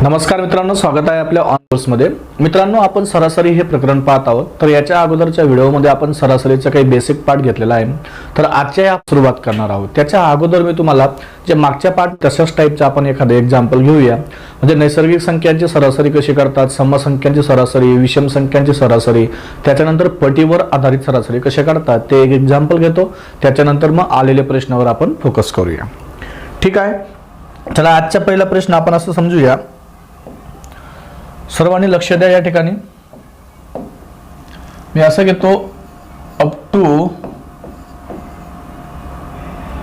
नमस्कार मित्रांनो, स्वागत आहे आपल्या ऑन कोर्समध्ये। मित्रांनो, आपण सरासरी हे प्रकरण पाहत आहोत। तर याच्या अगोदरच्या व्हिडिओमध्ये आपण सरासरीचा काही बेसिक पार्ट घेतलेला आहे। तर आजच्या या सुरुवात करणार आहोत। त्याच्या अगोदर मी तुम्हाला जे मागच्या पार्ट तशाच टाइपचा आपण एखादं एक्झाम्पल घेऊया। म्हणजे नैसर्गिक संख्यांची सरासरी कशी करतात, समसंख्यांची सरासरी, विषम संख्यांची सरासरी, त्याच्यानंतर पटीवर आधारित सरासरी कशी काढतात ते एक एक्झाम्पल घेतो। त्याच्यानंतर मग आलेले प्रश्नावर आपण फोकस करूया। ठीक आहे, चला आजचा पहिला प्रश्न आपण असं समजूया। सर्वांनी लक्ष द्या। या ठिकाणी मी असं घेतो अप टू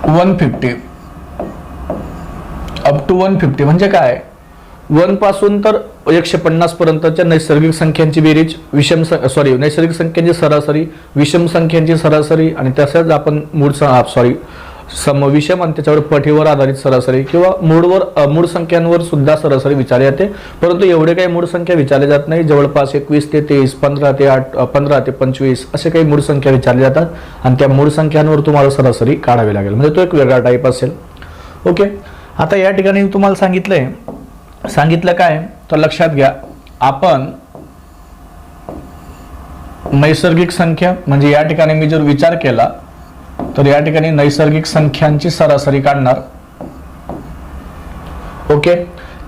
150। अप टू 150 म्हणजे काय? 1 पासून तर 150 पर्यंतच्या नैसर्गिक संख्यांची बेरीज, नैसर्गिक संख्यांची सरासरी, विषम संख्यांची सरासरी आणि तसंच आपण समविषम आणि त्याच्यावर पटीवर आधारित सरासरी किंवा मूळ संख्यांवर सुद्धा सरासरी विचारली जाते। परंतु एवढे काही मूळ संख्या विचारल्या जात नाही। जवळपास 21 ते 23, 15 ते 25 असे काही मूळ संख्या विचारल्या जातात आणि त्या मूळ संख्यांवर तुम्हाला सरासरी काढावी लागेल। म्हणजे तो एक वेगळा टाइप असेल। ओके, आता या ठिकाणी तुम्हाला सांगितलं काय तर लक्षात घ्या। आपण नैसर्गिक संख्या म्हणजे या ठिकाणी मी जर विचार केला तर या ठिकाणी नैसर्गिक संख्यांची सरासरी काढणार। ओके,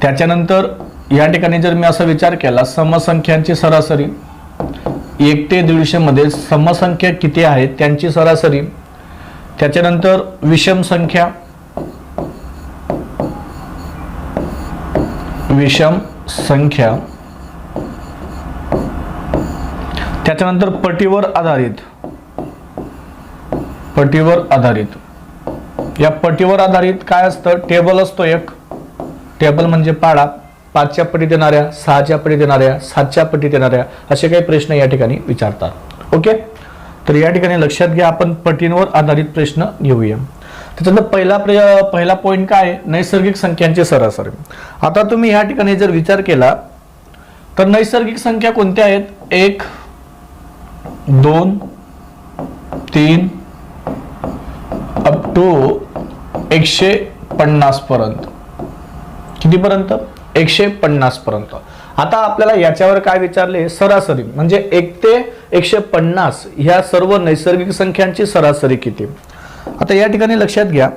त्याच्यानंतर या ठिकाणी जर मी असा विचार केला समसंख्यांची सरासरी, 1 ते 150 मध्ये समसंख्या किती आहेत त्यांची सरासरी, त्याच्यानंतर विषम संख्या, त्याच्यानंतर पटीवर आधारित। या पटीवर आधारित काय असतं? टेबल असतो एक। टेबल म्हणजे पाढा, 5च्या पटीत येणाऱ्या, 6च्या पटीत येणाऱ्या, 7च्या पटीत येणाऱ्या असे काही प्रश्न या ठिकाणी विचारतात। ओके, तर या ठिकाणी लक्षात घ्या आपण पटींवर आधारित प्रश्न घेऊया। त्याच्यानंतर पहिला पॉइंट काय आहे? नैसर्गिक संख्यांची सरासरी। आता तुम्ही या ठिकाणी जर विचार केला तर नैसर्गिक संख्या कोणत्या आहेत? 1, 2, 3 अप टू 150 पर्यंत। कितीपर्यंत? 150 पर्यंत। आता आपल्याला याच्यावर काय विचारले? सरासरी म्हणजे 1 ते 150 ह्या सर्व नैसर्गिक संख्यांची सरासरी किती? आता या ठिकाणी लक्षात घ्या।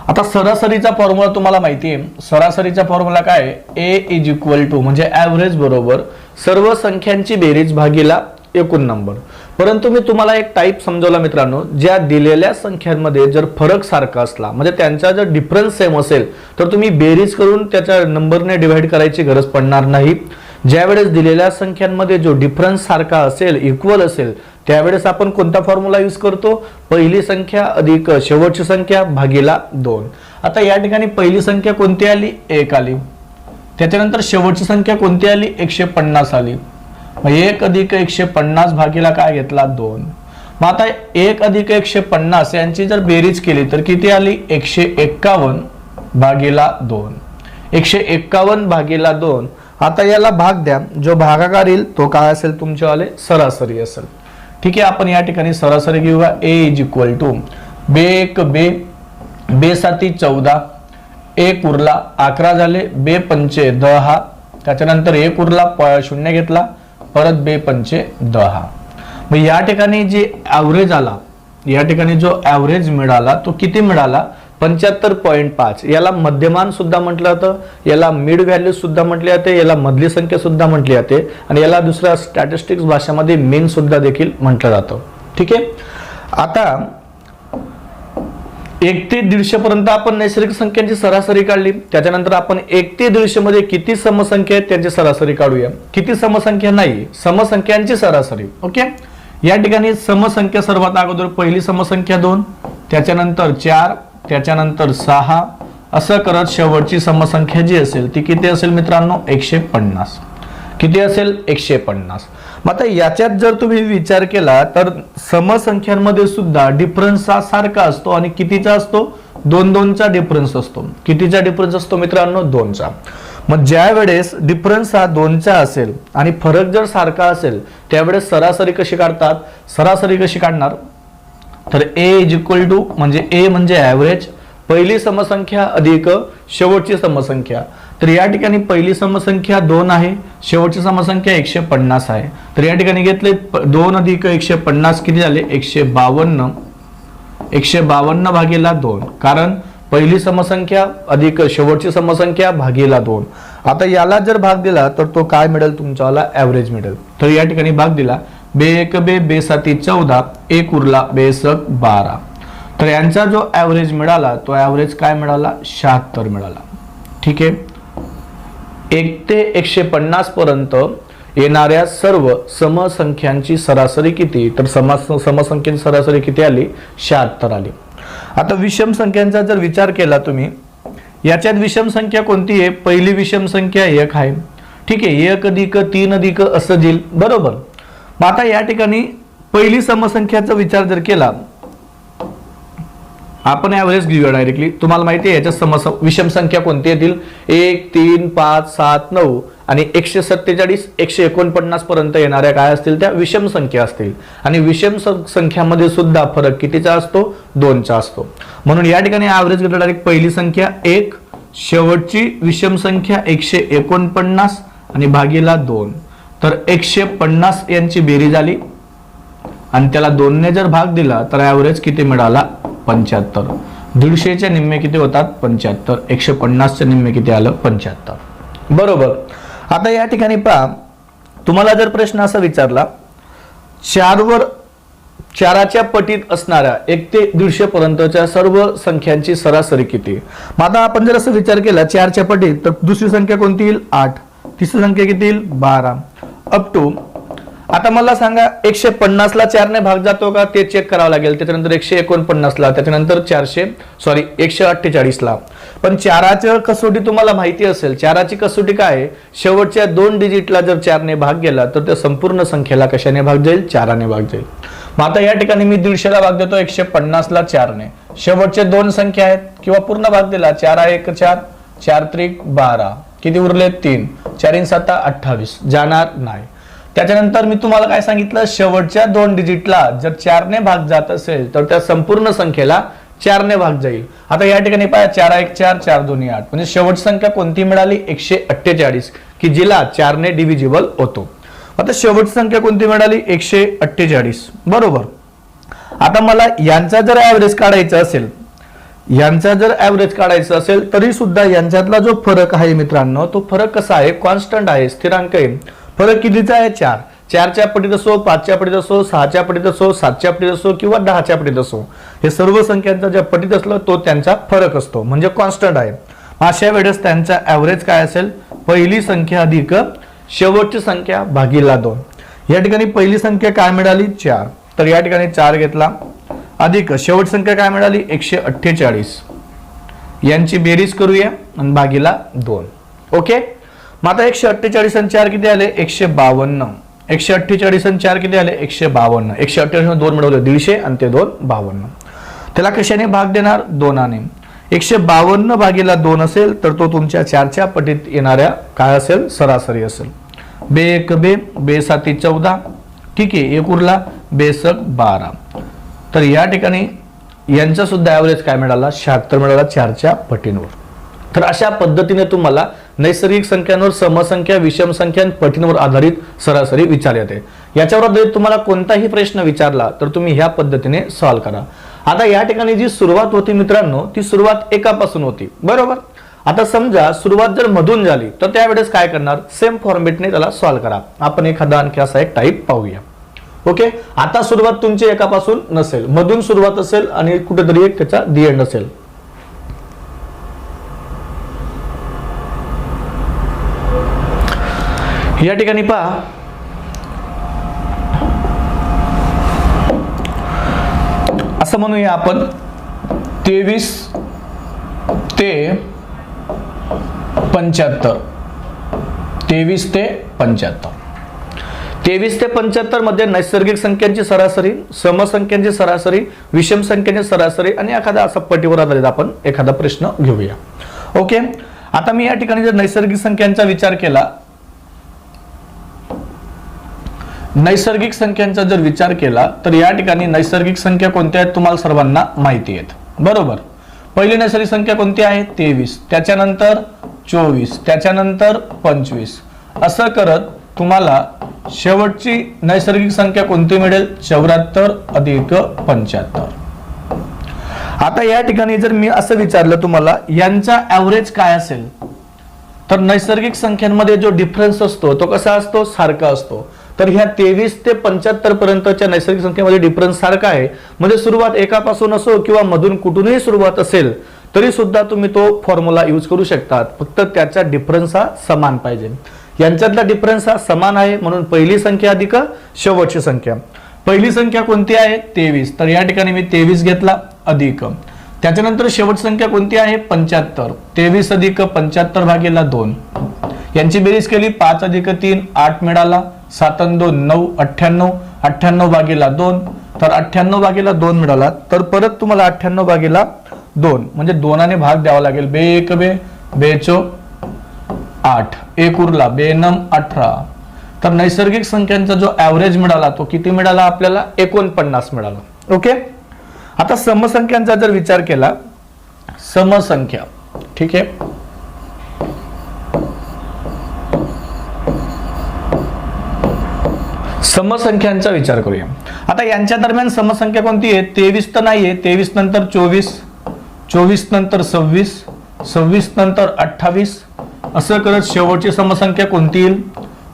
आता सरासरीचा फॉर्म्युला तुम्हाला माहिती आहे। सरासरीचा फॉर्म्युला काय आहे? A इज इक्वल टू म्हणजे ॲव्हरेज बरोबर सर्व संख्यांची बेरीज भागीला एकूण नंबर। परंतु मी तुम्हाला एक टाइप समजवला मित्रांनो, ज्या दिलेल्या संख्यांमध्ये जर फरक सारखा असला म्हणजे त्यांचा जर डिफरन्स सेम असेल तर तुम्ही बेरीज करून त्याच्या नंबरने डिवाइड करायची गरज पडणार नाही। ज्यावेळेस दिलेल्या संख्यांमध्ये जो डिफरन्स सारखा असेल, इक्वल असेल, त्यावेळेस आपण कोणता फॉर्म्युला यूज करतो? पहिली संख्या अधिक शेवटची संख्या भागीला 2। आता या ठिकाणी पहिली संख्या कोणती आली? 1 आली। त्याच्यानंतर शेवटची संख्या कोणती आली? 150 आली। 1 अधिक 150 भागीला काय घेतला? 2। मग आता 1 अधिक 150 यांची जर बेरीज केली तर किती आली? 151 भागीला 2। 151 भागीला 2। आता याला भाग द्या, जो भागाकार येईल तो काय असेल? तुमच्यावाले सरासरी असेल। ठीक आहे, आपण या ठिकाणी सरासरी घेऊया। A इज इक्वल टू बे 7 14, 1 उरला 11 झाले, बे 5 10, त्याच्यानंतर 1 उरला 0 घेतला, परत बे 5 10। मग या ठिकाणी जे ॲव्हरेज आला, या ठिकाणी जो ॲव्हरेज मिळाला तो किती मिळाला? 75.5। याला मध्यमान सुद्धा म्हटलं जातं, याला मिड व्हॅल्यू सुद्धा म्हटले जाते, याला मधली संख्या सुद्धा म्हटली जाते आणि याला दुसऱ्या स्टॅटिस्टिक्स भाषेमध्ये मीन सुद्धा देखील म्हटलं जातं। ठीक आहे, आता 1 ते 150 पर्यंत आपण नैसर्गिक संख्यांची सरासरी काढली। त्याच्यानंतर आपण 1 ते 150 मध्ये किती समसंख्या आहेत त्यांची सरासरी काढूया। किती समसंख्या नाही, समसंख्यांची सरासरी। ओके, या ठिकाणी समसंख्या सर्वात अगोदर पहिली समसंख्या 2, त्याच्यानंतर 4, त्याच्यानंतर 6 असं करत शेवटची समसंख्या जी असेल ती किती असेल मित्रांनो? 150। किती असेल? 150। मग आता याच्यात जर तुम्ही विचार केला तर समसंख्यांमध्ये सुद्धा डिफरन्स हा सारखा असतो आणि कितीचा असतो? 2-2चा डिफरन्स असतो। कितीचा डिफरन्स असतो मित्रांनो? 2चा। मग ज्या वेळेस डिफरन्स हा 2चा असेल आणि फरक जर सारखा असेल त्यावेळेस सरासरी कशी काढतात? सरासरी कशी काढणार? तर A इज इक्वल टू म्हणजे A म्हणजे ॲव्हरेज पहिली समसंख्या अधिक शेवटची समसंख्या. तर या ठिकाणी पहिली समसंख्या 2 आहे, शेवटची समसंख्या 150 आहे. तर या ठिकाणी घेतले 2 अधिक 150 किती झाले 152. 152 भागीला 2, कारण पहिली समसंख्या अधिक शेवटची समसंख्या भागीला 2. आता याला जर भाग दिला तर तो काय मिळेल तुमच्याला ॲव्हरेज मिळेल. तर या ठिकाणी भाग दिला 2 1 2 2 7 14, 1 उरला 2 1 12. तर यांचा जो ॲव्हरेज मिळाला तो ॲव्हरेज काय मिळाला 76 मिळाला. ठीक आहे. 1 ते 150 पर्यंत येणाऱ्या सर्व समसंख्यांची सरासरी किती, तर समसंख्येची सरासरी किती आली 76 आली. आता विषम संख्यांचा जर विचार केला तुम्ही, याच्यात विषम संख्या कोणती आहे, पहिली विषम संख्या 1 आहे. ठीक आहे, 1 अधिक 3 अधिक असं देईल बरोबर. मग आता या ठिकाणी पहिली समसंख्याचा विचार जर केला, आपण ॲव्हरेज घेऊया डायरेक्टली. तुम्हाला माहिती आहे याच्या विषम संख्या कोणती येतील 1 3 5 7 9 आणि 147 149 पर्यंत येणाऱ्या काय असतील त्या विषम संख्या असतील. आणि विषम संख्यामध्ये सुद्धा फरक कितीचा असतो 2चा असतो. म्हणून या ठिकाणी ॲव्हरेज घेतला डायरेक्ट पहिली संख्या 1, शेवटची विषम संख्या 149 आणि भागीला 2. तर 150 यांची बेरीज आली आणि त्याला 2 ने जर भाग दिला तर ॲव्हरेज किती मिळाला 75. 150च्या निम्मे किती होतात 75. 150च्या निम्मे किती आलं 75 बरोबर. आता या ठिकाणी पहा, तुम्हाला जर प्रश्न असा विचारला 4च्या पटीत असणाऱ्या 1 ते 150 पर्यंतच्या सर्व संख्यांची सरासरी किती. मग आता आपण जर असं विचार केला 4च्या पटीत, तर दुसरी संख्या कोणती येईल 8, तिसरी संख्या किती येईल 12 अप टू. आता मला सांगा 150 ला 4 ने भाग जातो का ते चेक करावं लागेल. त्याच्यानंतर 149 ला, त्याच्यानंतर 148 ला. पण 4ची कसोटी तुम्हाला माहिती असेल. 4ची कसोटी काय आहे, शेवटच्या 2 डिजिटला जर 4 ने भाग गेला तर त्या संपूर्ण संख्येला कशाने भाग जाईल 4 ने भाग जाईल. मग आता या ठिकाणी मी 150 ला भाग देतो 150 ला 4 ने. शेवटचे 2 संख्या आहेत किंवा पूर्ण भाग दिला 4 1 4, 4 3 12, किती उरले 3, 4 7 28 जाणार नाही. त्याच्यानंतर मी तुम्हाला काय सांगितलं, शेवटच्या 2 डिजिटला जर 4 ने भाग जात असेल तर त्या संपूर्ण संख्येला 4 ने भाग जाईल. आता या ठिकाणी पहा 4 1 4, 4 2 8, म्हणजे शेवटची संख्या कोणती मिळाली 148 की जिला 4 ने डिव्हिजिबल होतो. आता शेवटची संख्या कोणती मिळाली 148 बरोबर. आता मला यांचा जर ॲव्हरेज काढायचा असेल तरी सुद्धा यांच्यातला जो फरक आहे मित्रांनो, तो फरक कसा आहे, कॉन्स्टंट आहे, स्थिरांक आहे. फरक कितीचा आहे 4. 4च्या पटीत असो, 5च्या पटीत असो, 6च्या पटीत असो, 7च्या पटीत असो किंवा 10च्या पटीत असो, हे सर्व संख्यांचा ज्या पटीत असलं तो त्यांचा फरक असतो, म्हणजे कॉन्स्टंट आहे. अशा वेळेस त्यांचा ॲव्हरेज काय असेल, पहिली संख्या अधिक शेवटची संख्या भागीला 2. या ठिकाणी पहिली संख्या काय मिळाली 4, तर या ठिकाणी 4 घेतला अधिक शेवटची संख्या काय मिळाली 148, यांची बेरीज करूया आणि भागीला 2. ओके. मग आता 148 आणि 4 किती आले 152. 148 आणि 4 किती आले 152. 148 2 मिळवले 150 आणि ते 2 52. त्याला कशाने भाग देणार 2 ने. 152 भागीला 2 असेल तर तो तुमच्या 4च्या पटीत येणाऱ्या काय असेल सरासरी असेल. 2 1 2 2 7 14, ठीक आहे, 1 उरला 2 1 12. तर या ठिकाणी यांचा सुद्धा ॲव्हरेज काय मिळाला 76 मिळाला 4च्या पटींवर. तर अशा पद्धतीने तुम्हाला नैसर्गिक संख्यांवर, समसंख्या, विषम संख्या पटींवर आधारित सरासरी विचारण्यात येते. याच्यावर जर तुम्हाला कोणताही प्रश्न विचारला तर तुम्ही ह्या पद्धतीने सॉल्व्ह करा. आता या ठिकाणी जी सुरुवात होती मित्रांनो, ती सुरुवात एकापासून होती बरोबर. आता समजा सुरुवात जर मधून झाली तर त्यावेळेस काय करणार, सेम फॉर्मॅटने त्याला सॉल्व्ह करा. आपण एखादा आणखी असा एक टाईप पाहूया. ओके. आता सुरुवात तुमची एकापासून नसेल, मधून सुरुवात असेल आणि कुठेतरी एक त्याचा दी एंड असेल. या ठिकाणी पहा असं म्हणूया आपण 23 ते 75. 23 ते 75. 23 ते 75 मध्ये नैसर्गिक संख्यांची सरासरी, समसंख्यांची सरासरी, विषम संख्यांची सरासरी आणि एखादा असा पटीवर आधारित आपण एखादा प्रश्न घेऊया. ओके. आता मी या ठिकाणी जर नैसर्गिक संख्यांचा विचार केला, नैसर्गिक संख्यांचा जर विचार केला तर या ठिकाणी नैसर्गिक संख्या कोणत्या आहेत तुम्हाला सर्वांना माहिती आहेत बरोबर. पहिली नैसर्गिक संख्या कोणती आहे 23, त्याच्यानंतर 24, त्याच्यानंतर 25, असं करत तुम्हाला शेवटची नैसर्गिक संख्या कोणती मिळेल 74 अधिक 75. आता या ठिकाणी जर मी असं विचारलं तुम्हाला यांचा ऍव्हरेज काय असेल, तर नैसर्गिक संख्यांमध्ये जो डिफरन्स असतो तो कसा असतो, सारखा असतो. तर ह्या 23 ते 75 पर्यंतच्या नैसर्गिक संख्येमध्ये डिफरन्स सारखा आहे. म्हणजे सुरुवात एकापासून असो किंवा मधून कुठूनही सुरुवात असेल तरी सुद्धा तुम्ही तो फॉर्म्युला यूज करू शकतात, फक्त त्याचा डिफरन्स हा समान पाहिजे. यांच्यातला डिफरन्स हा समान आहे म्हणून पहिली संख्या अधिक शेवटची संख्या. पहिली संख्या कोणती आहे 23, तर या ठिकाणी मी 23 घेतला अधिक, त्याच्यानंतर शेवटची संख्या कोणती आहे 75, 23 अधिक 75 भागीला 2, यांची बेरीज केली 5 अधिक 3 8 मिळाला, 7 आणि 2 9, 98, 98 भागीला 2, तर 98 भागीला 2 मिळाला. तर परत तुम्हाला 98 भागीला 2 म्हणजे 2 भाग द्यावा लागेल. 2 1 2 2 4 8, 1 उरला 2 9 18. तर नैसर्गिक संख्यांचा जो ऍव्हरेज मिळाला तो किती मिळाला आपल्याला 49 मिळाला. ओके. आता समसंख्यांचा जर विचार केला, समसंख्या, ठीक आहे, समसंख्यांचा विचार करूया. आता यांच्या दरम्यान समसंख्या कोणती आहे 23 तर नाहीये, 23 नंतर 24, 24 नंतर 26, 26 नंतर 28, असं करत शेवटची समसंख्या कोणती येईल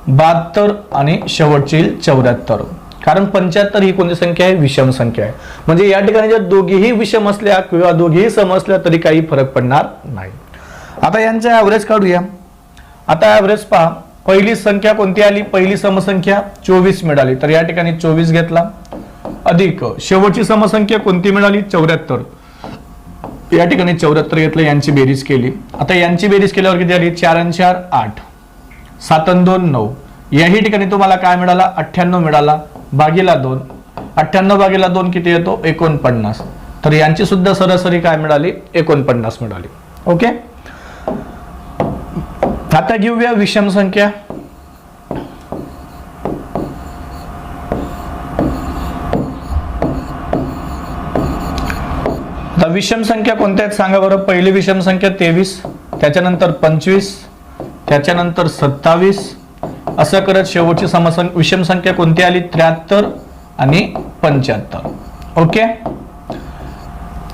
72 आणि शेवटची येईल 74. कारण 75 ही कोणती संख्या आहे विषम संख्या आहे. म्हणजे या ठिकाणी जर दोघीही विषम असल्या किंवा दोघीही सम असल्या तरी काही फरक पडणार नाही. आता यांचा ऍव्हरेज काढूया. आता ऍव्हरेज पहा, पहिली संख्या कोणती आली, पहिली समसंख्या 24 मिळाली, तर या ठिकाणी 24 घेतला अधिक शेवटची समसंख्या कोणती मिळाली 74, या ठिकाणी 74 घेतलं, यांची बेरीज केली. आता यांची बेरीज केल्यावर किती आली 4 आणि 4 8, 7 आणि 2 9, याही ठिकाणी तुम्हाला काय मिळाला 98 मिळाला भागीला 2, 98 भागीला 2 किती येतो 49. तर यांची सुद्धा सरासरी काय मिळाली 49 मिळाली. ओके. आता घेऊया विषम संख्या. आता विषम संख्या कोणत्या आहेत सांगा बरं. पहिली विषम संख्या 23, त्याच्यानंतर 25, त्याच्यानंतर 27, असं करत शेवटची विषम संख्या कोणती आली 73 आणि 75. ओके.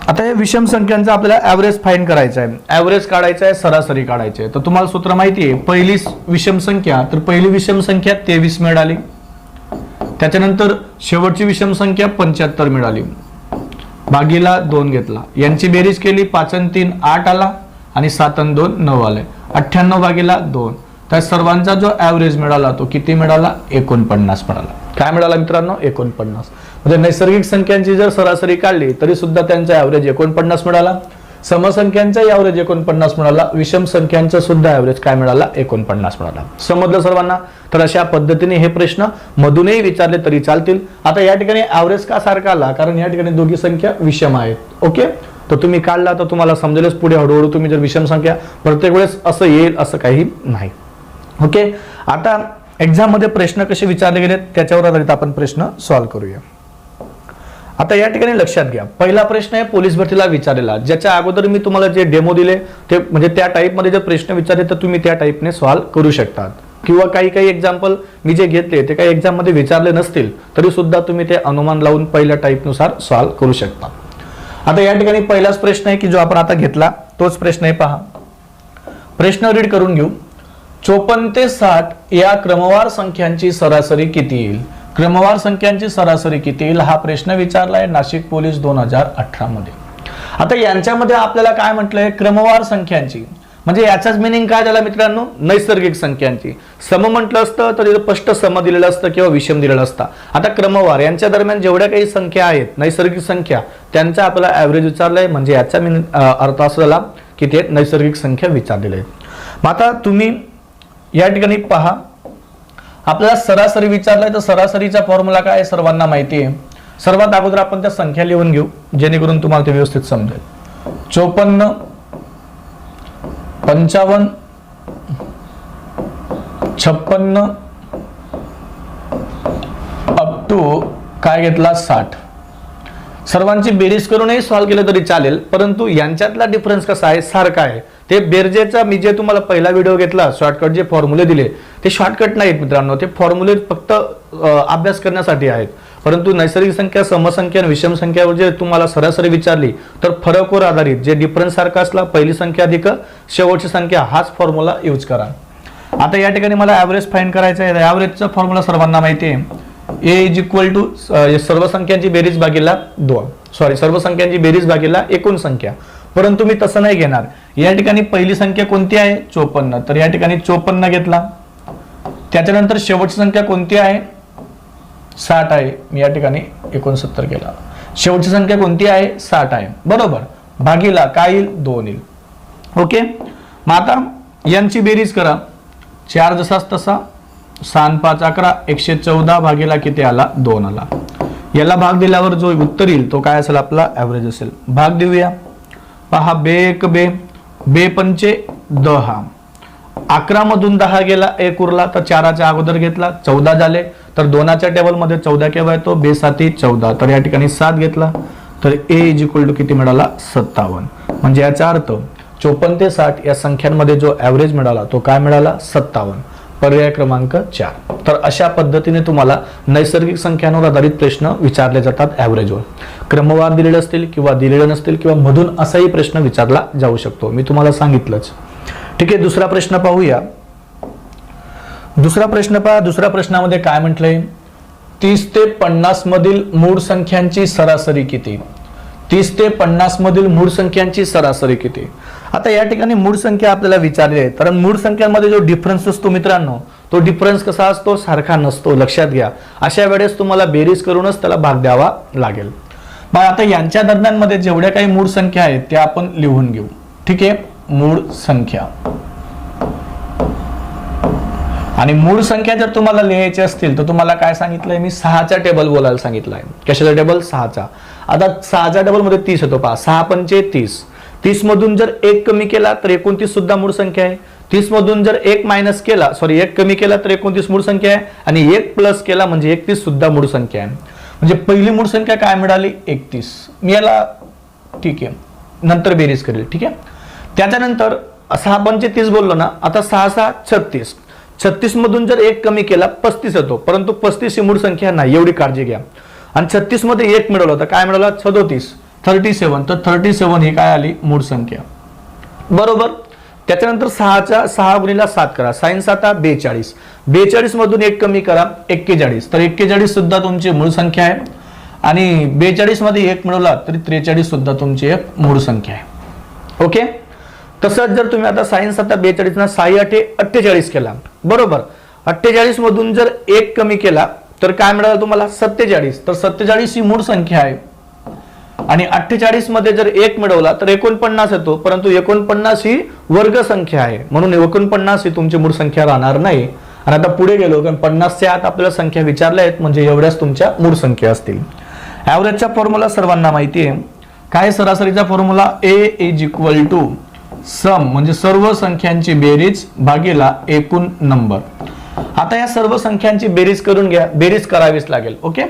आता या विषम संख्यांचा आपल्याला ऍव्हरेज फाइंड करायचा आहे, ऍव्हरेज काढायचा आहे, सरासरी काढायची आहे. तर तुम्हाला सूत्र माहिती आहे, पहिली विषम संख्या, तर पहिली विषम संख्या 23 मिळाली, त्याच्यानंतर शेवटची विषम संख्या 75 मिळाली, भागीला 2 घेतला, यांची बेरीज केली 5 आणि 3 8 आला आणि 7 आणि 2 9 आले, 98 भागीला 2. त्या सर्वांचा जो ऍव्हरेज मिळाला तो किती मिळाला 49 मिळाला. काय मिळाला मित्रांनो 49. म्हणजे नैसर्गिक संख्यांची जर सरासरी काढली तरी सुद्धा त्यांचा ऍव्हरेज 49 मिळाला, समसंख्यांचा ऍव्हरेज 49 मिळाला, विषम संख्यांचा सुद्धा ऍव्हरेज काय मिळाला 49 मिळाला. समजलं सर्वांना. तर अशा पद्धतीने हे प्रश्न मधूनही विचारले तरी चालतील. आता या ठिकाणी ऍव्हरेज का सारखा आला, कारण या ठिकाणी दोघी संख्या विषम आहेत. ओके. तर तुम्ही काढला तर तुम्हाला समजेलच पुढे हळूहळू तुम्ही जर विषम संख्या प्रत्येक वेळेस असं येईल असं काही नाही. ओके. आता एक्झाम मध्ये प्रश्न कसे विचारले गेले त्याच्यावर आधारित आपण प्रश्न सॉल्व्ह करूया. आता या ठिकाणी लक्षात घ्या, पहिला प्रश्न आहे पोलीस भरतीला विचारलेला, ज्याच्या अगोदर मी तुम्हाला जे डेमो दिले ते म्हणजे त्या टाईप मध्ये जर प्रश्न विचारले तर तुम्ही त्या टाईपने सॉल्व्ह करू शकतात. किंवा काही एक्झाम्पल मी जे घेतले ते काही एक्झाम मध्ये विचारले नसतील तरी सुद्धा तुम्ही ते अनुमान लावून पहिल्या टाईपनुसार सॉल्व्ह करू शकता. आता या ठिकाणी पहिलाच प्रश्न आहे की जो आपण आता घेतला तोच प्रश्न आहे. पहा प्रश्न रीड करून घेऊ. 54 ते 60 या क्रमवार संख्यांची सरासरी किती येईल. क्रमवार संख्यांची सरासरी किती येईल हा प्रश्न विचारलाय नाशिक पोलीस 2018 मध्ये. आता यांच्यामध्ये आपल्याला काय म्हटलंय क्रमवार संख्यांची, म्हणजे याचाच मिनिंग काय झाला मित्रांनो नैसर्गिक संख्यांची. सम म्हटलं असतं तर स्पष्ट सम दिलेलं असतं किंवा विषम दिलेलं असतं. आता क्रमवार यांच्या दरम्यान जेवढ्या काही संख्या आहेत नैसर्गिक संख्या त्यांचा आपल्याला ऍव्हरेज विचारलाय, म्हणजे याचा अर्थ असा झाला की ते नैसर्गिक संख्या विचारलेल्या आहेत. आता तुम्ही या ठिकाणी पहा आपल्याला सरासरी विचारलाय तर सरासरीचा फॉर्म्युला काय सर्वांना माहिती आहे. सर्वात अगोदर आपण त्या संख्या लिहून घेऊ जेणेकरून तुम्हाला ते व्यवस्थित समजेल. 54 55 56 अप टू काय घेतला 60. सर्वांची बेरीज करूनही सॉल्व्ह केलं तरी चालेल, परंतु यांच्यातला डिफरन्स कसा आहे, सारखा आहे. ते बेरजेचा मी जे तुम्हाला पहिला व्हिडिओ घेतला, शॉर्टकट जे फॉर्म्युले दिले ते शॉर्टकट नाहीत मित्रांनो, ते फॉर्म्युले फक्त अभ्यास करण्यासाठी आहेत. परंतु नैसर्गिक संख्या, समसंख्या आणि विषम संख्यावर जे तुम्हाला सरासरी विचारली तर फरकवर आधारित जे डिफरन्स सारखा असला, पहिली संख्या अधिक शेवटची संख्या, हाच फॉर्म्युला यूज करा. आता या ठिकाणी मला ॲव्हरेज फाइंड करायचा आहे. ॲव्हरेजचा फॉर्म्युला सर्वांना माहिती आहे, ए इज इक्वल टू सर्व संख्यांची बेरीज भागिला 2, सॉरी सर्व संख्यांची बेरीज भागिला एकूण संख्या. परंतु मी तसं नाही घेणार. या ठिकाणी पहिली संख्या कोणती आहे, 54, तर या ठिकाणी 54 घेतला. त्याच्यानंतर शेवटची संख्या कोणती आहे, 60 आहे, मी या ठिकाणी 69 केला. शेवटची संख्या कोणती आहे, 60 आहे, बरोबर. भागिला काय येईल, 2 येईल. ओके, मग आता यांची बेरीज करा. 4 जसाच तसा, 6 5 11, 114 भागिला किती आला, 2 आला. याला भाग दिल्यावर जो उत्तर येईल तो काय असेल, आपला ॲव्हरेज असेल. भाग देऊया. पहा, बे 1 बे, बे 5 10, 11 मधून 10 गेला, 1 उरला, तर 4च्या अगोदर घेतला, 14 झाले. तर 2च्या टेबलमध्ये 14 केव्हा येतो, बे 7 14, तर या ठिकाणी 7 घेतला. तर ए इज इक्वल टू किती मिळाला, 57. म्हणजे याचा अर्थ 54 ते 60 या संख्यांमध्ये जो ॲव्हरेज मिळाला तो काय मिळाला, 57. पर्याय क्रमांक 4. तर अशा पद्धतीने तुम्हाला नैसर्गिक संख्यांवर आधारित प्रश्न विचारले जातात ॲव्हरेजवर. क्रमवार दिलेले असतील किंवा दिलेले नसतील किंवा मधून असाही प्रश्न विचारला जाऊ शकतो, मी तुम्हाला सांगितलंच. ठीक आहे, दुसरा प्रश्न पाहूया. दुसरा प्रश्न पहा. दुसऱ्या प्रश्नामध्ये काय म्हटलंय, 30 ते 50 मधील मूळ संख्यांची सरासरी किती. 30 ते 50 मधील मूळ संख्यांची सरासरी किती. आता या ठिकाणी मूळ संख्या आपल्याला विचारली आहे, कारण मूळ संख्यांमध्ये जो डिफरन्स असतो मित्रांनो, तो डिफरन्स कसा असतो, सारखा नसतो, लक्षात घ्या. अशा वेळेस तुम्हाला बेरीज करूनच त्याला भाग द्यावा लागेल. मग आता यांच्या दरम्यान मध्ये जेवढ्या काही मूळ संख्या आहेत त्या आपण लिहून घेऊ. ठीक आहे, मूळ संख्या. आणि मूळ संख्या जर तुम्हाला लिहायची असतील तर तुम्हाला काय सांगितलंय मी, 6चा टेबल बोलायला सांगितलंय. कशाचा टेबल, 6चा. आता 6च्या टेबल मध्ये 30 येतो, पहा 6 पंचे 30. 30 मधून जर 1 कमी केला तर 29 सुद्धा मूळ संख्या आहे. 30 मधून जर 1 मायनस केला, सॉरी 1 कमी केला तर 29 मूळ संख्या आहे. आणि 1 प्लस केला म्हणजे 31 सुद्धा मूळ संख्या आहे. म्हणजे पहिली मूळ संख्या काय मिळाली, 31. मी याला ठीक आहे नंतर बेरीज करेल. ठीक आहे, त्याच्यानंतर 6 पंचे 30 बोललो ना. आता 6 6 36. 36 मधून जर 1 कमी केला 35 येतो, परंतु 35 ही मूळ संख्या नाही, एवढी काळजी घ्या. आणि 36 मध्ये 1 मिळवलं तर काय मिळालं, 37. 37, तर 37 ही काय आली, मूळ संख्या, बरोबर. त्याच्यानंतर 6 गुणिला 7 करा, 6 7 42. 42 मधून 1 कमी करा, 41. तर 41 सुद्धा तुमची मूळ संख्या आहे. आणि 42 मध्ये 1 मिळवला तरी 43 सुद्धा तुमची एक मूळ संख्या आहे. ओके, तसंच जर तुम्ही आता 6 7 42 ना 6 8 48 केला, बरोबर. 48 मधून जर 1 कमी केला तर काय मिळालं तुम्हाला, 47. तर 47 ही मूळ संख्या आहे. आणि 48 मध्ये जर 1 मिळवला तर 49 येतो, परंतु 49 ही वर्ग संख्या आहे, म्हणून 49 ही तुमची मूळ संख्या राहणार नाही. आणि आता पुढे गेलो, कारण 50च्या आत आपल्याला संख्या विचारल्या आहेत, म्हणजे एवढ्याच तुमच्या मूळ संख्या असतील. ॲव्हरेजचा फॉर्म्युला सर्वांना माहिती आहे. काय सरासरीचा formula, A is equal to sum म्हणजे सर्व संख्यांची बेरीज भागिला एकूण नंबर. आता या सर्व संख्यांची बेरीज करून घ्या, बेरीज करावीच लागेल. ओके,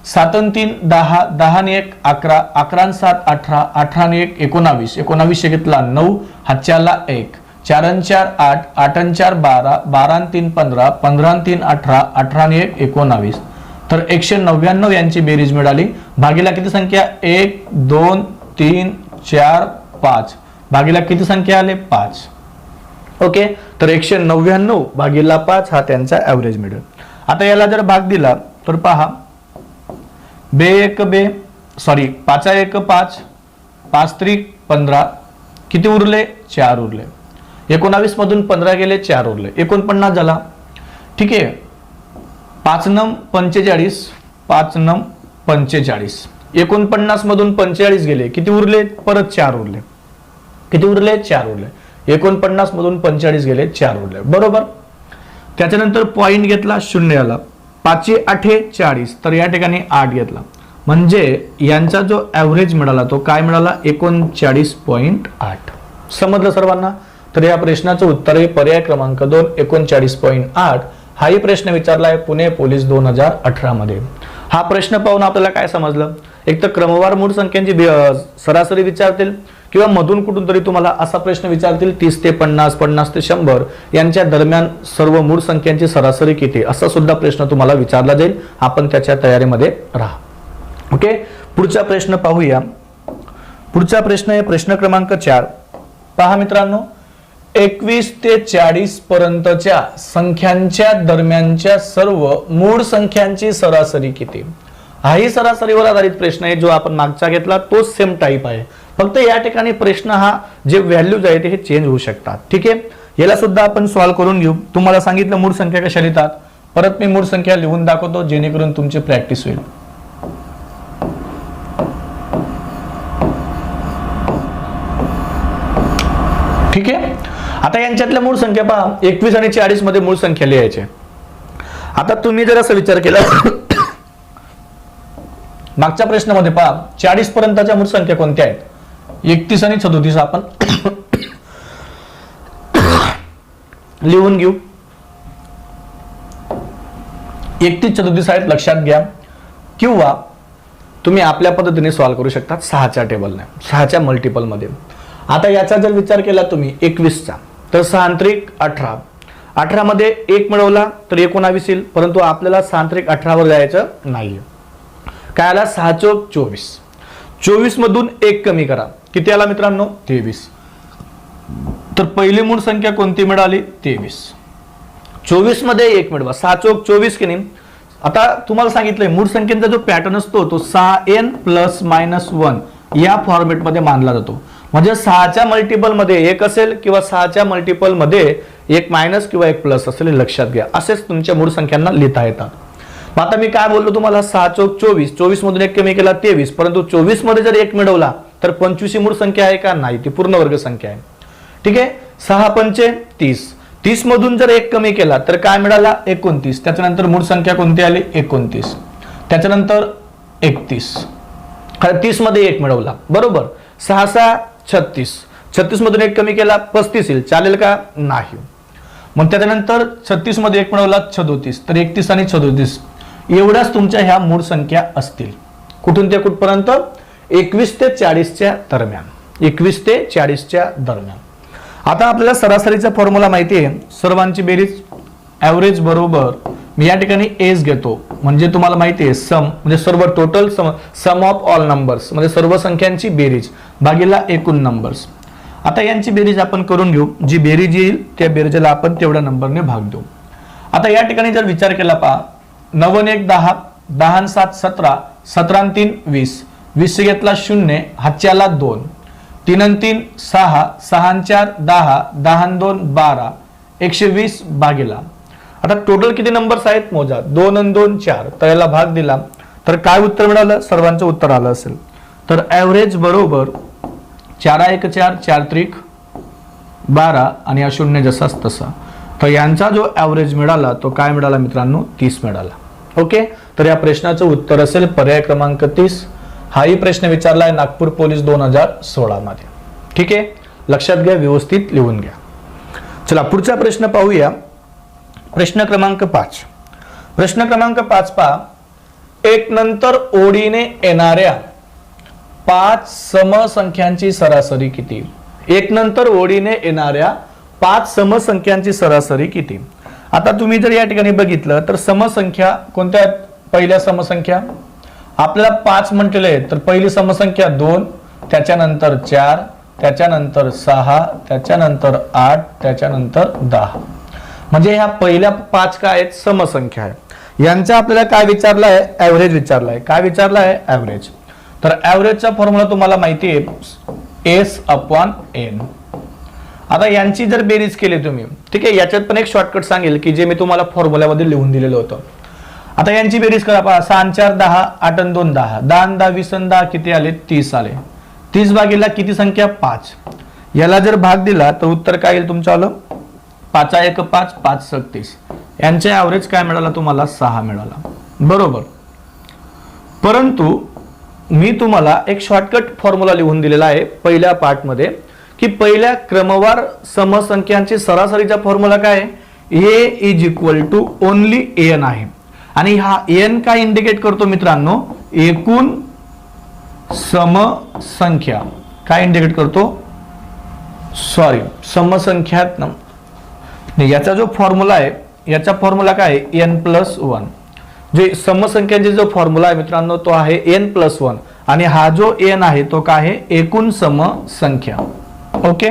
7 आणि 3 10, 10 आणि 1 11, 11 आणि 7 18, 18 आणि 1 19, 19 घेतला 9, हातच्याला 1, 4 आणि 4 8, 8 आणि 4 12, 12 आणि 3 15, 15 आणि 3 18, 18 आणि 1 19. तर 199 यांची बेरीज मिळाली. भागिला किती संख्या, 1 2 3 4 5, भागिला किती संख्या आले, 5. ओके, तर 199 भागिला 5 हा त्यांचा ॲव्हरेज मिळेल. आता याला जर भाग दिला तर पहा, बे 1 बे, सॉरी 5 1 5, 5 3 15, किती उरले, 4 उरले. 19 मधून 15 गेले, 4 उरले, 49 झाला. ठीक आहे, 5 9 45, 5 9 45. 49 मधून 45 गेले, किती उरले, परत 4 उरले. किती उरले, 4 उरले. 49 मधून 45 गेले, 4 उरले, बरोबर. त्याच्यानंतर पॉइंट घेतला, 0 आला. 5 8 40, तर या ठिकाणी 8 घेतला. म्हणजे यांचा जो ॲव्हरेज मिळाला तो काय मिळाला, 39.8. समजलं सर्वांना. तर या प्रश्नाचं उत्तर आहे पर्याय क्रमांक 2, 39.8. हाही प्रश्न विचारला आहे पुणे पोलीस 2018 मध्ये. हा प्रश्न पाहून आपल्याला काय समजलं, एक तर क्रमवार मूळ संख्यांची सरासरी विचारतील किंवा मधून कुठून तरी तुम्हाला असा प्रश्न विचारतील 30 ते 50, 50 ते 100 यांच्या दरम्यान सर्व मूळ संख्यांची सरासरी किती, असा सुद्धा प्रश्न तुम्हाला विचारला जाईल. आपण त्याच्या तयारीमध्ये राहा. ओके, पुढचा प्रश्न पाहूया. पुढचा प्रश्न आहे प्रश्न क्रमांक 4. पहा मित्रांनो, 21 ते 40 पर्यंतच्या संख्यांच्या दरम्यानच्या सर्व मूळ संख्यांची सरासरी किती. हाही सरासरीवर आधारित प्रश्न आहे. जो आपण मागचा घेतला तोच सेम टाईप आहे, फक्त या ठिकाणी प्रश्न हा जे व्हॅल्यूज आहे ते हे चेंज होऊ शकतात. ठीक आहे, याला सुद्धा आपण सॉल्व्ह करून घेऊ. तुम्हाला सांगितलं मूळ संख्या कशा लिहितात, परत मी मूळ संख्या लिहून दाखवतो जेणेकरून तुमची प्रॅक्टिस होईल. ठीक आहे, आता यांच्यातल्या मूळ संख्या पहा. 21 आणि 40 मध्ये मूळ संख्या लिहायचे. आता तुम्ही जर असा विचार केला मागच्या प्रश्नामध्ये पहा 40 पर्यंतच्या मूळ संख्या कोणत्या आहेत, 31 आणि 37 आपण लिहून घेऊ. 31, 37 आहेत लक्षात घ्या, किंवा तुम्ही आपल्या पद्धतीने सॉल्व्ह करू शकता 6च्या टेबलने, 6च्या मल्टिपल मध्ये. आता याचा जर विचार केला तुम्ही 21चा, तर 6 18, 18 मध्ये 1 मिळवला तर 19 येईल, परंतु आपल्याला 6 18 वर जायचं नाहीये. काय आला, 6 चौक 24, 24 मधून 1 कमी करा, किती आला मित्रांनो 23. तर पहिली मूळ संख्या कोणती मिळाली 23. 24 मध्ये 1 मिळवा, 6 चौक 24 की नाही. आता तुम्हाला सांगितलंय मूळ संख्येचा जो पॅटर्न असतो तो 6n + -1 या फॉर्मेट मध्ये मानला जातो. म्हणजे 6च्या मल्टिपल मध्ये 1 असेल किंवा 6च्या मल्टिपल मध्ये 1 मायनस किंवा 1 प्लस असेल, लक्षात घ्या. असेच तुमच्या मूळ संख्यांना लिहिता येतात. आता मी काय बोललो तुम्हाला, 6 चौक 24, 24 मधून 1 कमी केला 23, परंतु 24 मध्ये जर 1 मिळवला तर 25 ही मूळ संख्या आहे का, नाही, ती पूर्ण वर्ग संख्या आहे. ठीक आहे, 6 पंचे 30, 30 मधून जर 1 कमी केला तर काय मिळाला 29. त्याच्यानंतर मूळ संख्या कोणती आली 29, त्याच्यानंतर 31, 30 मध्ये 1 मिळवला बरोबर. 6 6 36, 36 मधून 1 कमी केला 35 येईल, चालेल का, नाही. मग त्याच्यानंतर 36 मध्ये 1 मिळवला 37, तर 31 आणि 37 एवढ्याच तुमच्या ह्या मूळ संख्या असतील. कुठून ते कुठपर्यंत, 21 ते 40च्या दरम्यान, 21 ते 40च्या दरम्यान. आता आपल्याला सरासरीचा फॉर्म्युला माहिती आहे, सर्वांची बेरीज ऍव्हरेज बरोबर मी या ठिकाणी एज घेतो, म्हणजे तुम्हाला माहिती आहे सम म्हणजे सर्व total sum of all numbers, म्हणजे सर्व संख्यांची बेरीज भागीला एकूण नंबर्स. आता यांची बेरीज आपण करून घेऊ, जी बेरीज येईल त्या बेरीजला आपण तेवढ्या नंबरने भाग देऊ. आता या ठिकाणी जर विचार केला पहा, 9 1 10, 10 7 17, 17 3 20, 20 घेतला 0, हातच्याला 2, 3 3 6, 6 4 10, 10 2 12, 120 भागीला. आता टोटल किती नंबर्स आहेत मोजा, 2 आणि 2 4, तर याला भाग दिला तर काय उत्तर मिळालं, सर्वांचं उत्तर आलं असेल. तर ऍव्हरेज बरोबर 4 1 4, 4 3 12 आणि हा 0 जसाच तसा. तर यांचा जो ऍव्हरेज मिळाला तो काय मिळाला मित्रांनो, 30 मिळाला. ओके, तर या प्रश्नाचं उत्तर असेल पर्याय क्रमांक 30. हाही प्रश्न विचारलाय नागपूर पोलीस 2016 मध्ये. ठीक आहे, लक्षात घ्या, व्यवस्थित लिहून घ्या. चला पुढचा प्रश्न पाहूया. प्रश्न क्रमांक 5. प्रश्न क्रमांक 5 पहा, 1 नंतर ओळीने येणाऱ्या 5 समसंख्यांची सरासरी किती. 1 नंतर ओळीने येणाऱ्या 5 समसंख्यांची सरासरी किती. आता तुम्ही जर या ठिकाणी बघितलं तर समसंख्या कोणत्या, पहिल्या समसंख्या आपल्याला 5 म्हटलेले आहेत, तर पहिली समसंख्या 2, त्याच्यानंतर 4, त्याच्यानंतर 6, त्याच्यानंतर 8, त्याच्यानंतर 10. म्हणजे ह्या पहिल्या 5 काय आहेत, समसंख्या आहे. यांचा आपल्याला काय विचारला आहे, ऍव्हरेज विचारला आहे. काय विचारला आहे, ऍव्हरेज. तर ऍव्हरेजचा फॉर्म्युला तुम्हाला माहिती आहे S/N. आता यांची जर बेरीज केली तुम्ही, ठीक आहे, याच्यात पण एक शॉर्टकट सांगेल की जे मी तुम्हाला फॉर्म्युल्यामध्ये लिहून दिलेलं होतं. आता यांची बेरीज करा पहा, 6 4 10, 8 2 10, 10 10 20 10 किती आले, 30 आले. 30 भागीला किती संख्या, 5. याला जर भाग दिला तर उत्तर काय येईल तुमचं आलं, 5 1 5, 5 36. यांचे ऍव्हरेज काय मिळाला तुम्हाला, 6 मिळाला बरोबर. परंतु मी तुम्हाला एक शॉर्टकट फॉर्म्युला लिहून दिलेला आहे पहिल्या पार्ट मध्ये, की पहिल्या क्रमवार समसंख्यांची सरासरीचा फॉर्म्युला काय आहे, A = ओनली N आहे. आणि हा N काय इंडिकेट करतो मित्रांनो, एकूण समसंख्या काय इंडिकेट करतो, सॉरी समसंख्यात नाही, याचा जो फॉर्म्युला आहे, याचा फॉर्म्युला काय आहे, n+1. जे समसंख्यांचा जो फॉर्म्युला आहे मित्रांनो तो आहे n+1 आणि हा जो n आहे तो काय आहे, एकूण समसंख्या. ओके,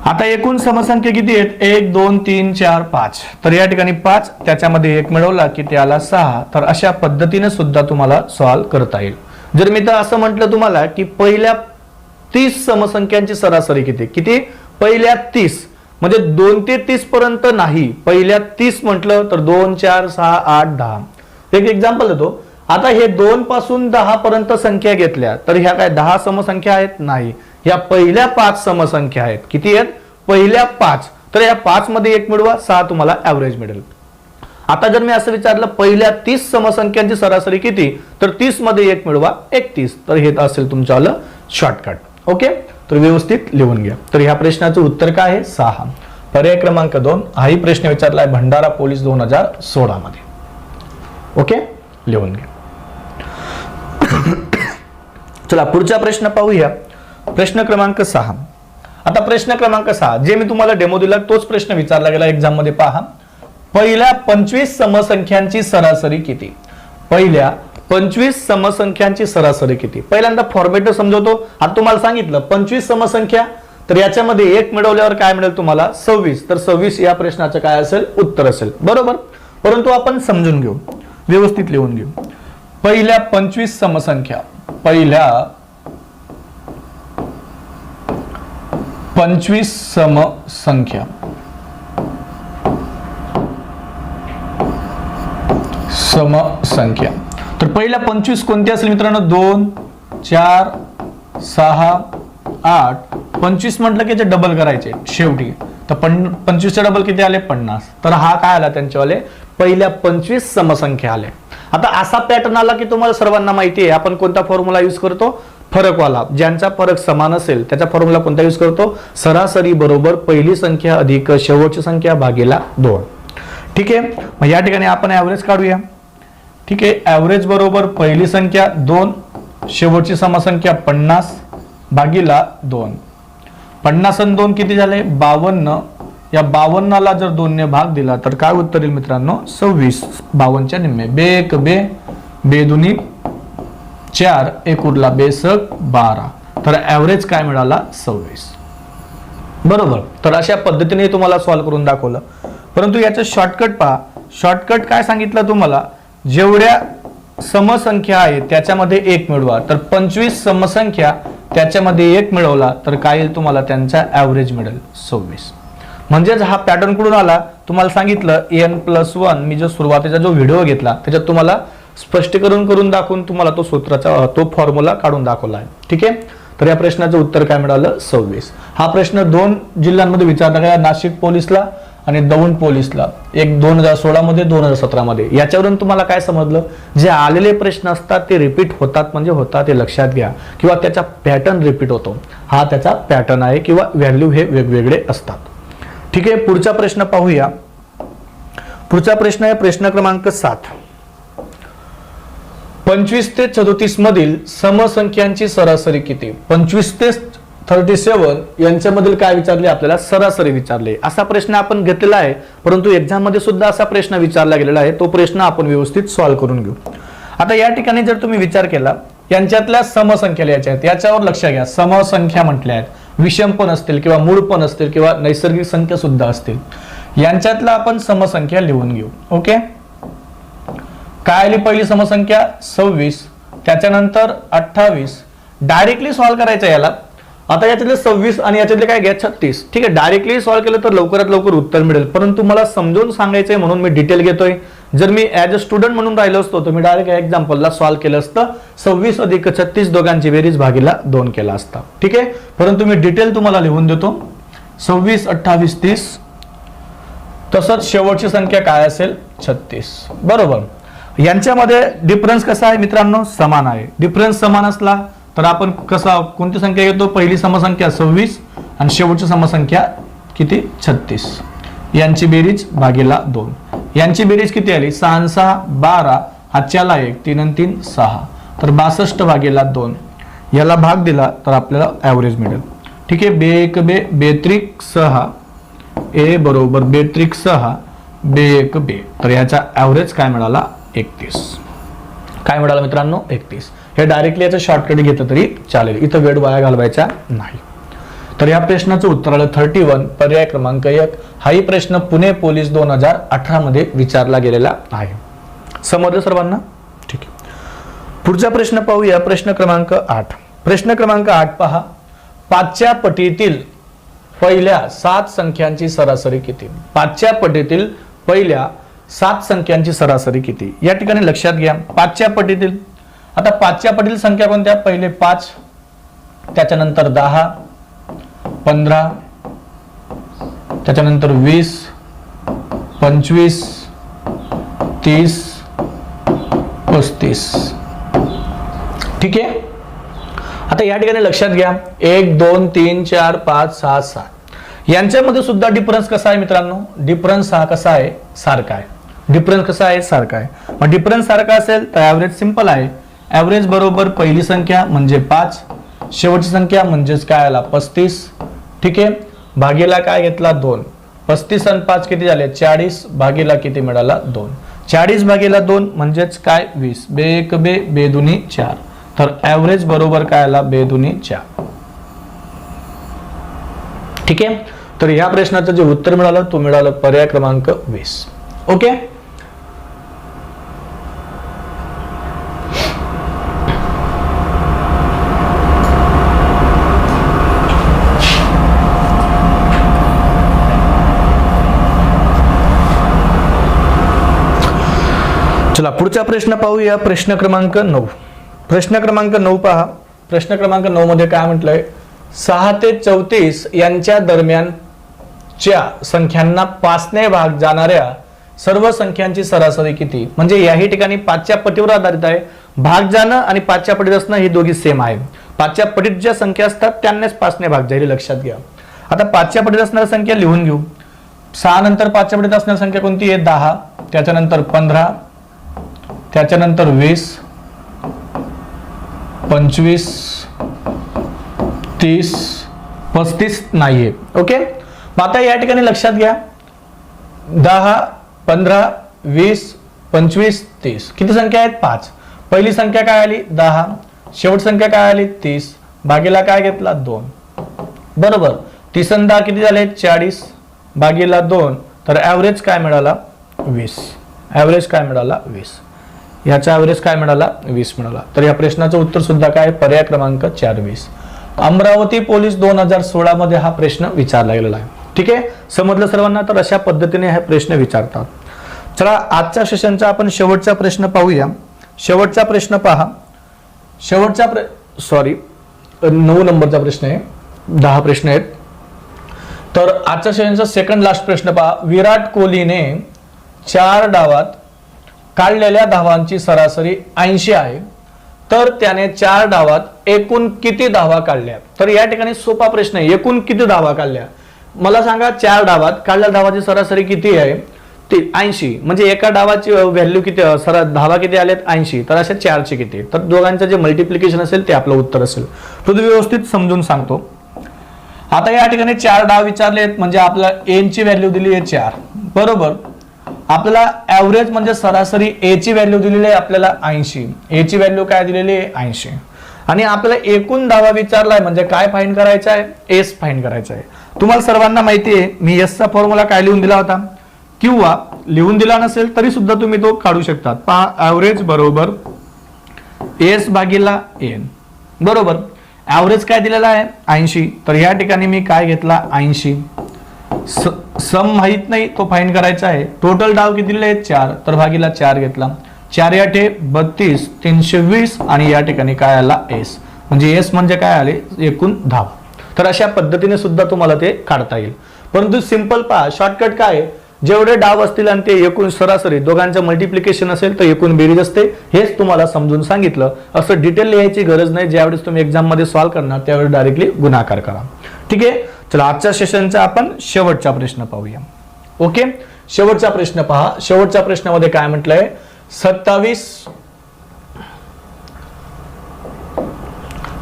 आता एकूण समसंख्या किती आहेत, 1 2 3 4 5. तर या ठिकाणी 5, त्याच्यामध्ये 1 मिळवला की त्याला 6. तर अशा पद्धतीने सुद्धा तुम्हाला सॉल्व्ह करता येईल. जर मी तर असं म्हटलं तुम्हाला की पहिल्या 30 समसंख्यांची सरासरी किती, किती पहिल्या 30 म्हणजे 2 ते 30 पर्यंत नाही, पहिल्या 30 म्हटलं तर 2 4 6 8 10. एक एक्झाम्पल देतो. आता हे 2 पासून 10 पर्यंत संख्या घेतल्या तर ह्या काय 10 समसंख्या आहेत, नाही, या पहिल्या 5 समसंख्या आहेत. किती आहेत, पहिल्या 5. तर या 5 मध्ये 1 मिळवा, 6 तुम्हाला ऍव्हरेज मिळेल. आता जर मी असं विचारलं पहिल्या 30 समसंख्यांची सरासरी किती, तर 30 मध्ये 1 मिळवा, 31. तर हे असेल तुमचं शॉर्टकट. ओके, तर व्यवस्थित लिहून घ्या. तर ह्या प्रश्नाचं उत्तर काय आहे, 6. पर्याय क्रमांक 2 हाही प्रश्न विचारलाय भंडारा पोलीस 2016 मध्ये. ओके, लिहून घ्या. चला पुढचा प्रश्न पाहूया. प्रश्न क्रमांक 6. आता प्रश्न क्रमांक 6 जे मी तुम्हाला डेमो दिला तोच प्रश्न विचारला गेला एक्झाम मध्ये. पहा, पहिल्या 25 समसंख्यांची सरासरी किती, पहिल्या 25 समसंख्यांची सरासरी किती. पहिल्यांदा फॉर्मॅट समजवतो. आता तुम्हाला सांगितलं 25 समसंख्या, तर याच्यामध्ये 1 मिळवल्यावर काय मिळेल तुम्हाला, 26. तर 26 या प्रश्नाचं काय असेल, उत्तर असेल, बरोबर. परंतु आपण समजून घेऊ, व्यवस्थित लिहून घेऊ. पहिल्या 25 समसंख्या, पहिल्या 25 समसंख्या, समसंख्या. तर पहिल्या 25 कोणत्या असेल मित्रांनो, 2 4 6 8. 25 म्हटलं की ते डबल करायचे शेवटी. तर 25चे डबल किती आले, 50. तर हा काय आला त्यांच्यावाले पहिल्या 25 समसंख्या आले. आता असा पॅटर्न आला की तुम्हाला सर्वांना माहिती आहे आपण कोणता फॉर्म्युला यूज करतो, फरकवाला. ज्यांचा फरक समान असेल त्याचा फॉर्म्युला कोणता यूज करतो, सरासरी बरोबर पहिली संख्या अधिक शेवटची संख्या भागीला 2. ठीक आहे, मग या ठिकाणी आपण ऍव्हरेज काढूया. ठीक आहे, ऍव्हरेज बरोबर पहिली संख्या 2, शेवटची समसंख्या 50 भागीला 2. 50 आणि 2 किती झाले, 52. या 52ला जर 2 ने भाग दिला तर काय उत्तर येईल मित्रांनो, 26. 52च्या निम्मे, बे एक बे, बे दुनी 4, एक उरला बेसक 12. तर ऍव्हरेज काय मिळाला, 26. बरोबर. तर अशा पद्धतीने तुम्हाला सॉल्व्ह करून दाखवलं. परंतु याचं शॉर्टकट पहा. शॉर्टकट काय सांगितलं तुम्हाला, जेवढ्या समसंख्या आहेत त्याच्यामध्ये 1 मिळवा. तर 25 समसंख्या त्याच्यामध्ये 1 मिळवला तर काय येईल तुम्हाला, त्यांचा ऍव्हरेज मिळेल 26. म्हणजेच हा पॅटर्न कुठून आला, तुम्हाला सांगितलं n+1. मी जो सुरुवातीचा जो व्हिडिओ घेतला त्याच्यात तुम्हाला स्पष्टीकरण करून दाखवून तुम्हाला तो सूत्राचा तो फॉर्म्युला काढून दाखवला आहे. ठीक आहे, तर या प्रश्नाचं उत्तर काय मिळालं, 26. हा प्रश्न 2 जिल्ह्यांमध्ये विचारला गेला, नाशिक पोलीसला आणि दौंड पोलीसला. एक 2016 मध्ये, 2017 मध्ये. याच्यावरून तुम्हाला काय समजलं, जे आलेले प्रश्न असतात ते रिपीट होतात म्हणजे होतात हे लक्षात घ्या, किंवा त्याचा पॅटर्न रिपीट होतो. हा त्याचा पॅटर्न आहे किंवा व्हॅल्यू हे वेगवेगळे असतात. ठीक आहे, पुढचा प्रश्न पाहूया. पुढचा प्रश्न आहे प्रश्न क्रमांक 7. 25 ते 34 मधील समसंख्यांची सरासरी किती. 25 ते 37 यांच्यामधील काय विचारले आपल्याला, सरासरी विचारले. असा प्रश्न आपण घेतलेला आहे, परंतु एक्झाम मध्ये सुद्धा असा प्रश्न विचारला गेलेला आहे. तो प्रश्न आपण व्यवस्थित सॉल्व्ह करून घेऊ. आता या ठिकाणी जर तुम्ही विचार केला, यांच्यातल्या समसंख्या लिहायच्या आहेत, याच्यावर लक्ष घ्या. समसंख्या म्हटल्या आहेत, विषम पण असतील किंवा मूळ पण असतील किंवा नैसर्गिक संख्या सुद्धा असतील. यांच्यातला आपण समसंख्या लिहून घेऊ. ओके, काय आली पहिली समसंख्या, 26. त्याच्यानंतर 28. डायरेक्टली सॉल्व्ह करायचं याला. आता याच्यातले 26 आणि याच्यातले काय घ्या, 36. ठीक आहे, डायरेक्टली सॉल्व्ह केलं तर लवकरात लवकर उत्तर मिळेल, परंतु मला समजून सांगायचंय म्हणून मी डिटेल घेतोय. जर मी ऍज अ स्टुडंट म्हणून राहिलो असतो तर मी डायरेक्ट एक्झाम्पलला सॉल्व्ह केलं असतं. 26 अधिक 36 दोघांची बेरीज भागीला 2 केला असता. ठीक आहे, परंतु मी डिटेल तुम्हाला लिहून देतो. 26, 28, 30. तसंच शेवटची संख्या काय असेल, 36. बरोबर. यांच्यामध्ये डिफरन्स कसा आहे मित्रांनो, समान आहे. डिफरन्स समान असला तर आपण कसा कोणती संख्या घेतो, पहिली समसंख्या 26 आणि शेवटची समसंख्या किती, 36. यांची बेरीज भागीला 2. यांची बेरीज किती आली, 6 आणि 6 12. हातच्याला 1, 3 आणि 3 6. तर 62 भागीला 2 याला भाग दिला तर आपल्याला ॲव्हरेज मिळेल. ठीक आहे, बे 1 बे बेत्रिक 6 ए बरोबर बेत्रिक 6 बे 1 बे. तर याचा ॲव्हरेज काय मिळाला 31. काय मिळालं मित्रांनो 31. हे डायरेक्टली याचं शॉर्टकट घेतलं तरी चालेल, इथं वेळ वाया घालवायचा नाही. तर या प्रश्नाचं उत्तर आलं 31 पर्याय क्रमांक 1. हाही प्रश्न पुणे पोलीस 2018 मध्ये विचारला गेलेला आहे. समजलं सर्वांना? ठीक आहे, पुढचा प्रश्न पाहूया. प्रश्न क्रमांक 8. प्रश्न क्रमांक 8 पहा. 5च्या पटीतील पहिल्या 7 संख्यांची सरासरी किती? 5च्या पटीतील पहिल्या 7 संख्यांची सरासरी किती? या ठिकाणी लक्षात घ्या 5च्या पटीतील. आता 5च्या पटीतील संख्या कोणत्या? पहिले 5, त्याच्यानंतर 10, 15, त्याच्यानंतर 20, 25, 30, 35. ठीक आहे, आता या ठिकाणी लक्षात घ्या 1 2 3 4 5 6 7 यांच्यामध्ये सुद्धा डिफरन्स कसा आहे मित्रांनो? डिफरन्स हा कसा आहे? सारखा आहे. डिफरन्स कसा आहे? सारखा आहे. मग डिफरन्स सारखा असेल तर ॲव्हरेज सिंपल आहे. ॲव्हरेज बरोबर पहिली संख्या म्हणजे 5, शेवटची संख्या म्हणजेच काय आला 35. ठीक आहे, भागीला काय घेतला 2. 35 आणि 5 किती झाले? 40 भागीला किती मिळाला 2. 40 भागीला 2 म्हणजेच काय 20. बे 1 बे बे दुनी 4. तर ॲव्हरेज बरोबर काय आला? बे दुनी 4. ठीक आहे, तर ह्या प्रश्नाचं जे उत्तर मिळालं तो मिळालं पर्याय क्रमांक 20. ओके, चला पुढचा प्रश्न पाहूया. प्रश्न क्रमांक 9. प्रश्न क्रमांक 9 पहा. प्रश्न क्रमांक 9 मध्ये काय म्हटलंय? 6 ते 34 यांच्या दरम्यानच्या संख्यांना 5 ने भाग जाणाऱ्या सर्व संख्यांची सरासरी किती? म्हणजे याही ठिकाणी 5च्या पटीवर आधारित आहे. भाग जाणं आणि 5च्या पटीत असणं ही दोघी सेम आहे. 5च्या पटीत ज्या संख्या असतात त्यांनाच 5 ने भाग जाईल, लक्षात घ्या. आता 5च्या पटीत असणारी संख्या लिहून घेऊ. 6 नंतर 5च्या पटीत असणारी संख्या कोणती आहे? 10, त्याच्यानंतर 15, त्याच्यानंतर 20, 25, 30, 35 नाहीये. ओके, मग आता या ठिकाणी लक्षात घ्या 10, 15, 20, 25, 30 किती संख्या आहेत? 5. पहिली संख्या काय आली? 10, शेवट संख्या काय आली? 30 भागीला काय घेतला 2. बरोबर, 30 आणि 10 किती झाले? 40 भागीला 2. तर ॲव्हरेज काय मिळाला? 20. ॲव्हरेज काय मिळाला? 20. याचा ॲव्हरेज काय मिळाला? 20 मिळाला. तर या प्रश्नाचं उत्तर सुद्धा काय? पर्याय क्रमांक 4 20. अमरावती पोलीस 2016 मध्ये हा प्रश्न विचारला गेलेला आहे. ठीक आहे, समजलं सर्वांना? तर अशा पद्धतीने हा प्रश्न विचारतात. चला आजच्या सेशनचा आपण शेवटचा प्रश्न पाहूया. शेवटचा प्रश्न पहा. शेवटचा 9 नंबरचा प्रश्न आहे. 10 प्रश्न आहेत. तर आजच्या सेशनचा सेकंड लास्ट प्रश्न पहा. विराट कोहलीने 4 डावात काढलेल्या धावांची सरासरी 80 आहे, तर त्याने 4 डावात एकूण किती धावा काढल्या? तर या ठिकाणी सोपा प्रश्न आहे. एकूण किती धावा काढल्या मला सांगा. 4 डावात काढलेल्या धावाची सरासरी किती आहे? ते 80. म्हणजे एका डावाची व्हॅल्यू किती, धावा किती आल्यात? 80. तर अशा 4चे किती? तर दोघांचं जे मल्टिप्लिकेशन असेल ते आपलं उत्तर असेल. तो व्यवस्थित समजून सांगतो. आता या ठिकाणी 4 डाव विचारले आहेत, म्हणजे आपल्याला एन ची व्हॅल्यू दिली आहे 4. बरोबर, आपल्याला ॲव्हरेज म्हणजे सरासरी ए ची व्हॅल्यू दिलेली आहे आपल्याला 80. ए ची व्हॅल्यू काय दिलेली आहे? 80. आणि आपल्याला एकूण धावा विचारलाय म्हणजे काय फाइंड करायचं आहे? एस फाइंड करायचं आहे. तुम्हाला सर्वांना माहिती आहे मी एसचा फॉर्म्युला काय लिहून दिला होता, किंवा लिहून दिला नसेल तरी सुद्धा तुम्ही तो काढू शकता. पहा, ॲव्हरेज बरोबर एस भागीला एन. बरोबर, ॲव्हरेज काय दिलेला आहे? 80. तर या ठिकाणी मी काय घेतला? 80. सम माहित नाही, तो फाइंड करायचा आहे. टोटल डाव किती दिले आहेत? 4. तर भागीला 4 घेतला. 4 या 32, 320 आणि या ठिकाणी काय आला? एस. म्हणजे एस म्हणजे काय आले? एकूण धाव. तर अशा पद्धतीने सुद्धा तुम्हाला ते काढता येईल. परंतु सिंपल पहा, शॉर्टकट काय? जेवढे डाव असतील आणि ते एकूण सरासरी दोघांचं मल्टिप्लिकेशन असेल तर एकूण बेरीज असते. हेच तुम्हाला समजून सांगितलं. असं डिटेल लिहायची गरज नाही. ज्यावेळेस तुम्ही एक्झाम मध्ये सॉल्व्ह करणार त्यावेळेस डायरेक्टली गुणाकार करा. ठीक आहे, चला आजच्या सेशनचा आपण शेवटचा प्रश्न पाहूया. ओके, शेवटचा प्रश्न पहा. शेवटच्या प्रश्नामध्ये काय म्हटलंय? 27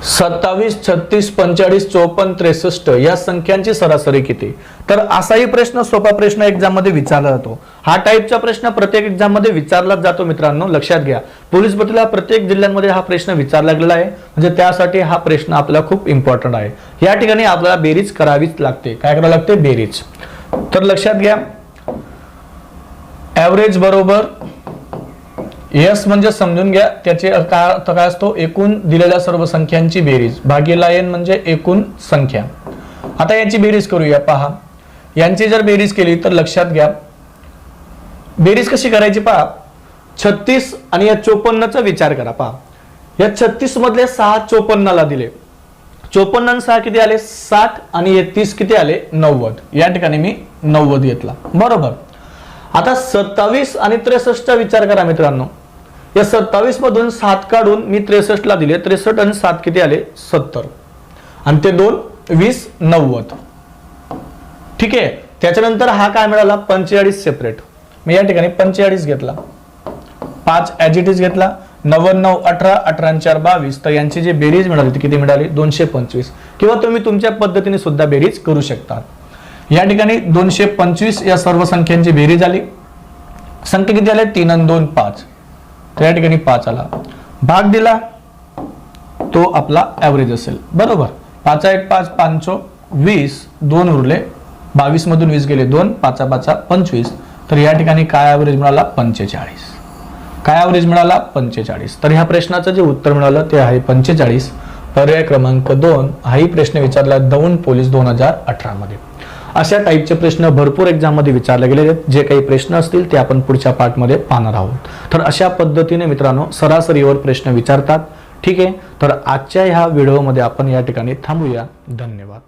27, 36, 45, 54, 63 या संख्यांची सरासरी किती? तर असाही प्रश्न, सोपा प्रश्न एक्झाम मध्ये विचारला जातो. हा टाईपचा प्रश्न प्रत्येक एक्झाम मध्ये विचारलाच जातो मित्रांनो, लक्षात घ्या. पोलीस भरतीला प्रत्येक जिल्ह्यांमध्ये हा प्रश्न विचारला गेलेला आहे, म्हणजे त्यासाठी हा प्रश्न आपल्याला खूप इम्पॉर्टंट आहे. या ठिकाणी आपल्याला बेरीज करावीच लागते. काय करावं लागते? बेरीज. तर लक्षात घ्या, ऍव्हरेज बरोबर एस म्हणजे समजून घ्या त्याचे काय असतो? एकूण दिलेल्या सर्व संख्यांची बेरीज भागिले एन म्हणजे एकूण संख्या. आता याची बेरीज करूया. पहा, यांची जर बेरीज केली तर लक्षात घ्या, बेरीज कशी करायची पहा. 36 आणि या 54चा विचार करा. पहा, या 36 मधले 6 54ला दिले. 54 आणि 6 किती आले? 60 आणि हे 30 किती आले? 90. या ठिकाणी मी 90 घेतला, बरोबर. आता 27 आणि 63चा विचार करा मित्रांनो. या 27 मधून 7 काढून मी 63 ला दिले. 63 आणि 7 किती आले? 70. आणि ते 2 20 90. ठीक आहे. त्याच्यानंतर हा काय मिळाला? 45 सेपरेट. मी या ठिकाणी 45 घेतला. 5 ऍज इट इज घेतला. 99 18 18 आणि 4 22. तर यांची जी बेरीज मिळाली ती किती मिळाली? 225. किंवा तुम्ही तुमच्या पद्धतीने सुद्धा बेरीज करू शकता. या ठिकाणी 225 या सर्व संख्यांची बेरीज आली. संख्या किती आले? 3 आणि 2 5. तर या ठिकाणी 5 आला. भाग दिला तो आपला ऍव्हरेज असेल, बरोबर. 5 1 5 5 20. 2 उरले. 22 मधून 20 गेले 2. 5 5 25. तर या ठिकाणी काय ऍव्हरेज मिळाला? 45. काय ऍव्हरेज मिळाला? 45. तर ह्या प्रश्नाचं जे उत्तर मिळालं ते आहे 45. पर्याय क्रमांक 2 हाही प्रश्न विचारला दौंड पोलीस 2018 मध्ये. अशा टाईपचे प्रश्न भरपूर एक्झाम मध्ये विचारले गेले आहेत. जे काही प्रश्न असतील ते आपण पुढच्या पार्टमध्ये पाहणार आहोत. तर अशा पद्धतीने मित्रांनो सरासरीवर प्रश्न विचारतात. ठीक आहे. तर आजच्या ह्या व्हिडिओमध्ये आपण या ठिकाणी थांबूया. धन्यवाद.